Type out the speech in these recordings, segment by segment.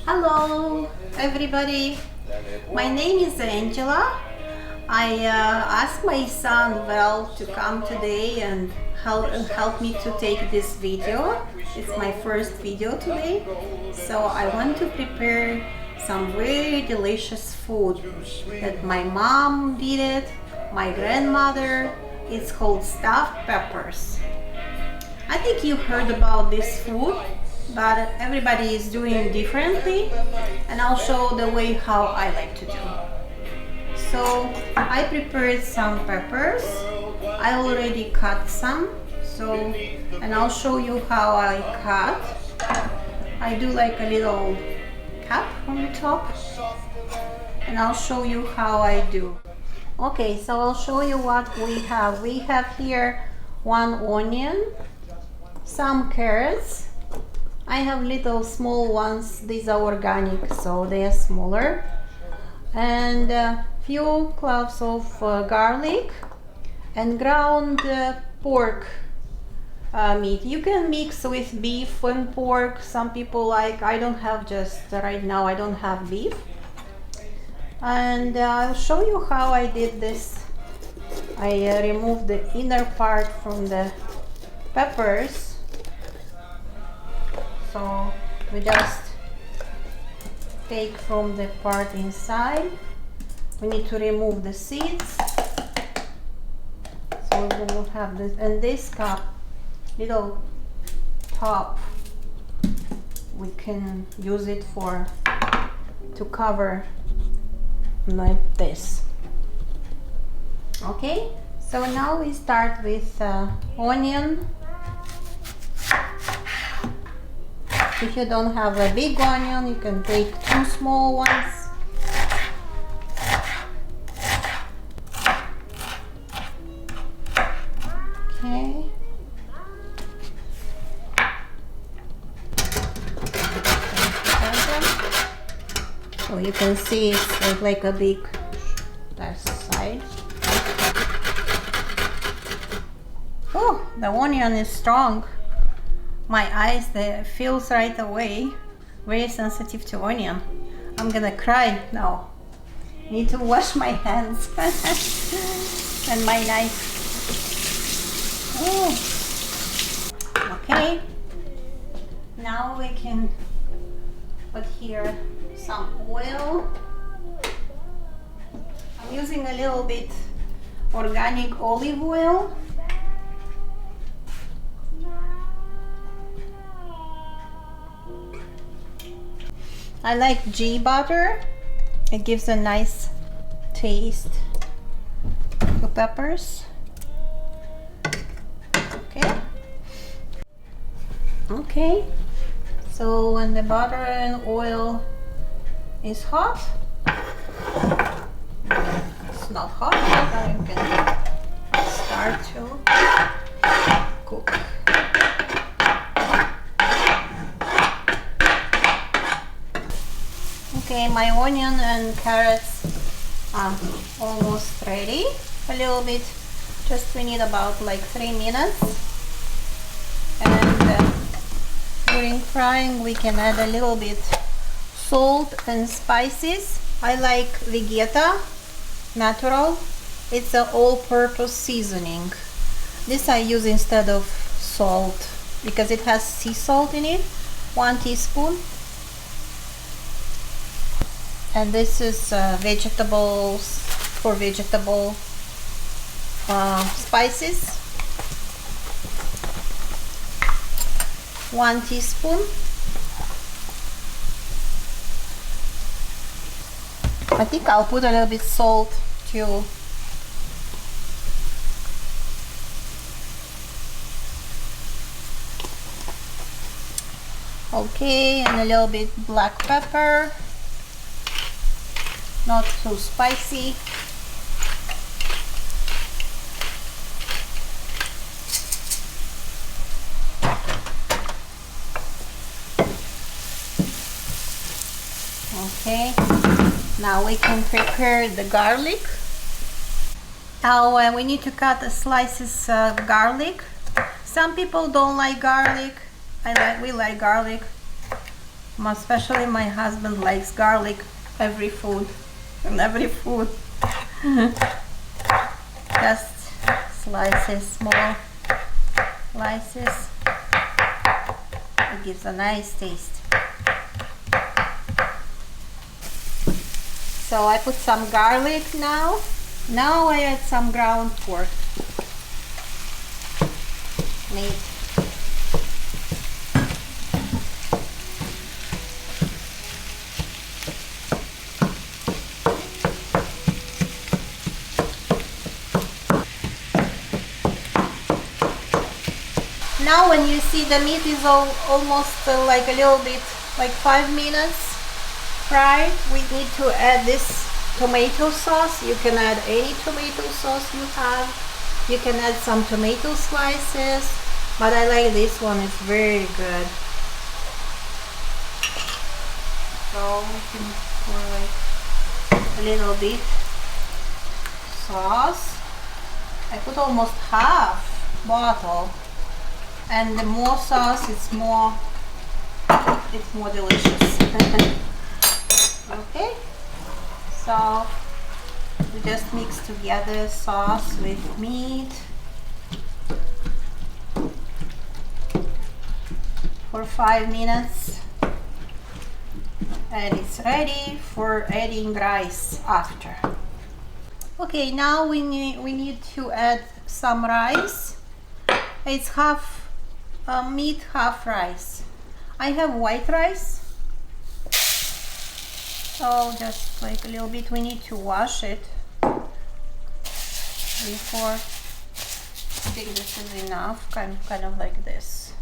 Hello everybody, my name is Angela. I asked my son Val to come today and help me to take this video. It's my first video today, so I want to prepare some very delicious food that my mom did it, my grandmother. It's called stuffed peppers. I think you heard about this food, but everybody is doing it differently, and I'll show the way how I like to do. So I prepared some peppers. I already cut some, and I'll show you how I cut. I do like a little cap on the top, and I'll show you how I do. Okay, so I'll show you what we have. We have here one onion, some carrots. I have little small ones. These are organic, so they are smaller, and a few cloves of garlic and ground pork meat. You can mix with beef and pork. Some people like. I don't have, just right now I don't have beef, and I'll show you how I did this. I removed the inner part from the peppers. So we just take from the part inside. We need to remove the seeds. So we will have this, and this cup, little top, we can use it to cover like this. Okay, so now we start with onion. If you don't have a big onion, you can take 2 small ones. Okay. So you can see it's like a big that side. Oh, the onion is strong. My eyes, they feels right away. Very sensitive to onion. I'm gonna cry now. Need to wash my hands and my knife. Oh. Okay. Now we can put here some oil. I'm using a little bit organic olive oil. I like ghee butter. It gives a nice taste to peppers. Okay. So when the butter and oil is hot, it's not hot, but you can start to cook. Okay, my onion and carrots are almost ready. A little bit, we need about like 3 minutes. And during frying, we can add a little bit salt and spices. I like Vegeta Natural. It's an all-purpose seasoning. This I use instead of salt because it has sea salt in it. 1 teaspoon. And this is vegetables for vegetable spices. 1 teaspoon. I think I'll put a little bit salt too. Okay, and a little bit black pepper. Not too spicy. Okay, now we can prepare the garlic. Now we need to cut the slices of garlic. Some people don't like garlic. We like garlic. Especially my husband likes garlic every food, in every food. Just slices, small slices. It gives a nice taste. So I put some garlic now. Now I add some ground pork meat. Now when you see the meat is almost like a little bit, like 5 minutes fried, we need to add this tomato sauce. You can add any tomato sauce you have. You can add some tomato slices, but I like this one, it's very good. So we can pour like a little bit sauce. I put almost half bottle. And the more sauce, it's more delicious. Okay, so we just mix together sauce with meat for 5 minutes, and it's ready for adding rice after. Okay, now we need to add some rice. It's half meat, half rice. I have white rice, so just like a little bit. We need to wash it before. I think this is enough, kind of like this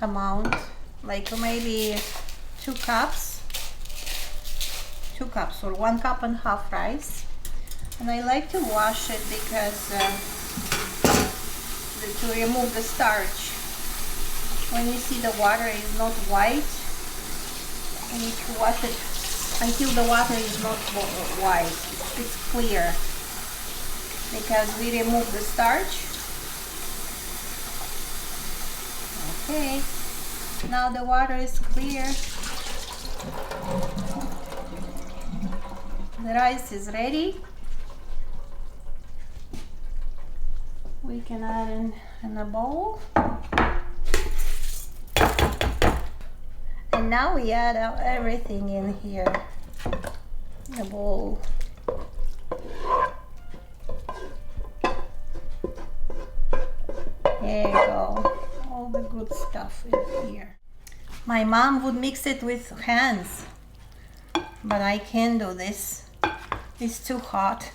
amount, like maybe 2 cups or 1 cup and half rice. And I like to wash it because to remove the starch. When you see the water is not white, you need to wash it until the water is not white, it's clear, because we remove the starch. Okay, now the water is clear. The rice is ready. We can add in a bowl. And now we add everything in here, in a bowl. There you go, all the good stuff in here. My mom would mix it with hands, but I can't do this. It's too hot.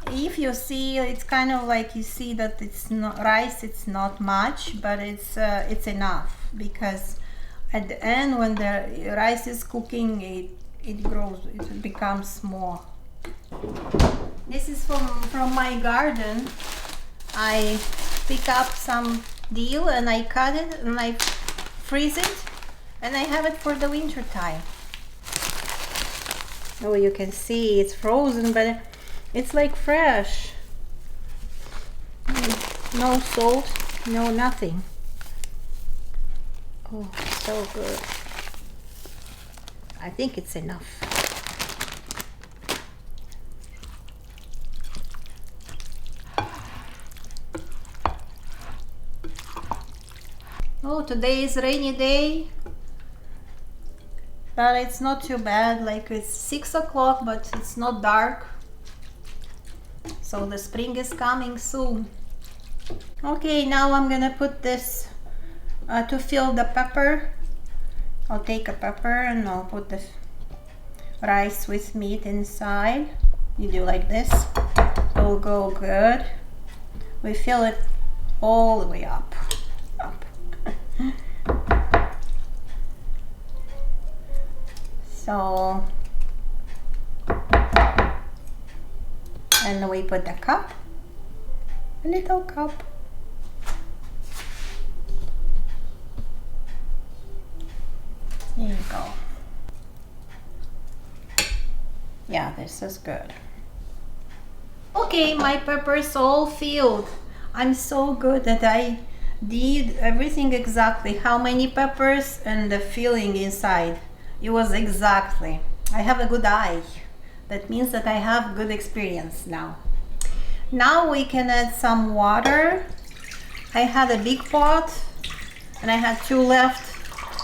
If you see, it's kind of like you see that it's not rice, it's not much, but it's enough, because at the end when the rice is cooking, it grows, it becomes more. This is from my garden. I pick up some dill and I cut it and I freeze it, and I have it for the winter time. Oh, you can see it's frozen, but it's like fresh. No salt, no nothing. Oh, so good. I think it's enough. Oh, today is a rainy day, but it's not too bad. Like, it's 6 o'clock, but it's not dark. So the spring is coming soon. Okay, now I'm gonna put this to fill the pepper. I'll take a pepper and I'll put the rice with meat inside. You do like this, it will go good. We fill it all the way up. So, and we put the cup, a little cup. There you go. Yeah, this is good. Okay, my pepper's all filled. I'm so good that I did everything exactly, how many peppers and the filling inside. It was exactly. I have a good eye. That means that I have good experience now. Now we can add some water. I had a big pot and I had 2 left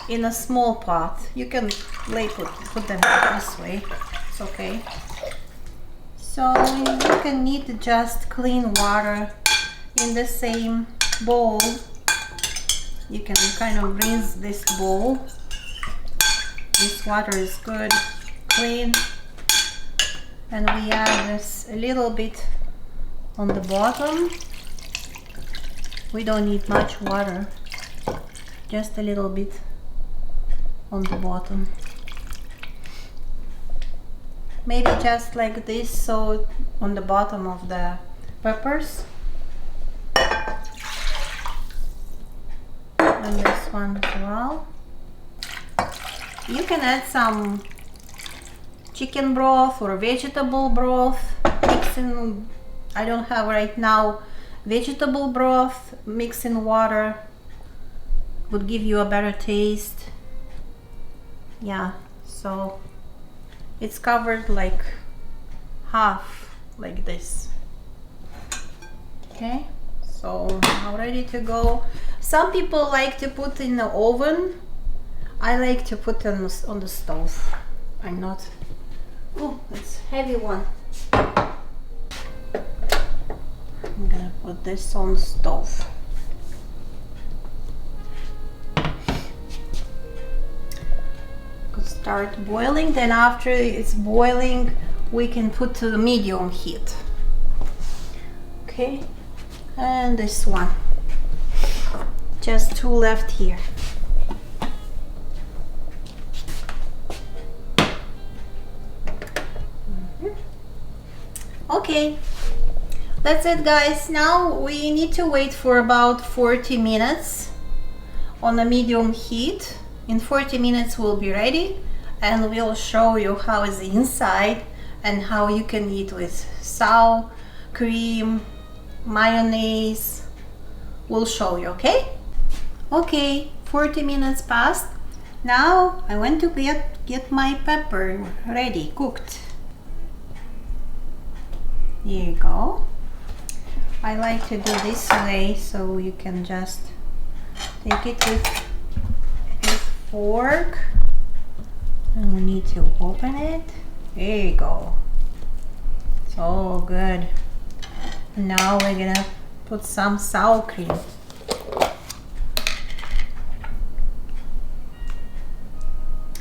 in a small pot. You can put them this way. It's okay. So you can need just clean water in the same bowl. You can kind of rinse this bowl. This water is good, clean. And we add this a little bit on the bottom. We don't need much water, just a little bit on the bottom. Maybe just like this, so on the bottom of the peppers. And this one as well. You can add some chicken broth or vegetable broth. Mixing, I don't have right now vegetable broth. Mix in water would give you a better taste. Yeah, so it's covered like half, like this. Okay, so now ready to go. Some people like to put in the oven. I like to put on the stove. I'm not. Oh, it's heavy one. I'm gonna put this on the stove. Could start boiling. Then after it's boiling, we can put to the medium heat. Okay, and this one. Just 2 left here. Okay, that's it guys. Now we need to wait for about 40 minutes on a medium heat. In 40 minutes we'll be ready and we'll show you how is the inside and how you can eat with sour cream, mayonnaise. We'll show you, okay? Okay, 40 minutes passed. Now I want to get my pepper ready, cooked. Here you go. I like to do this way so you can just take it with a fork and we need to open it. There you go. It's all good. Now we're gonna put some sour cream.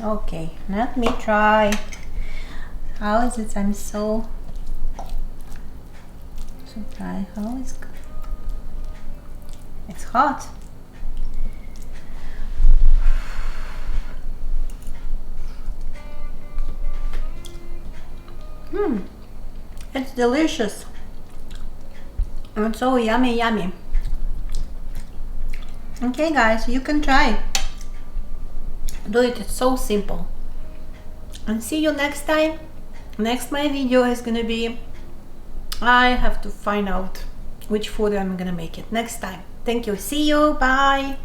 Okay, let me try. How is it? I'm so dry. How is it? It's hot. It's delicious. It's so yummy, yummy. Okay guys, you can try. Do it, it's so simple. And see you next time. Next my video is gonna be, I have to find out which food I'm gonna make it next time. Thank you, see you, bye.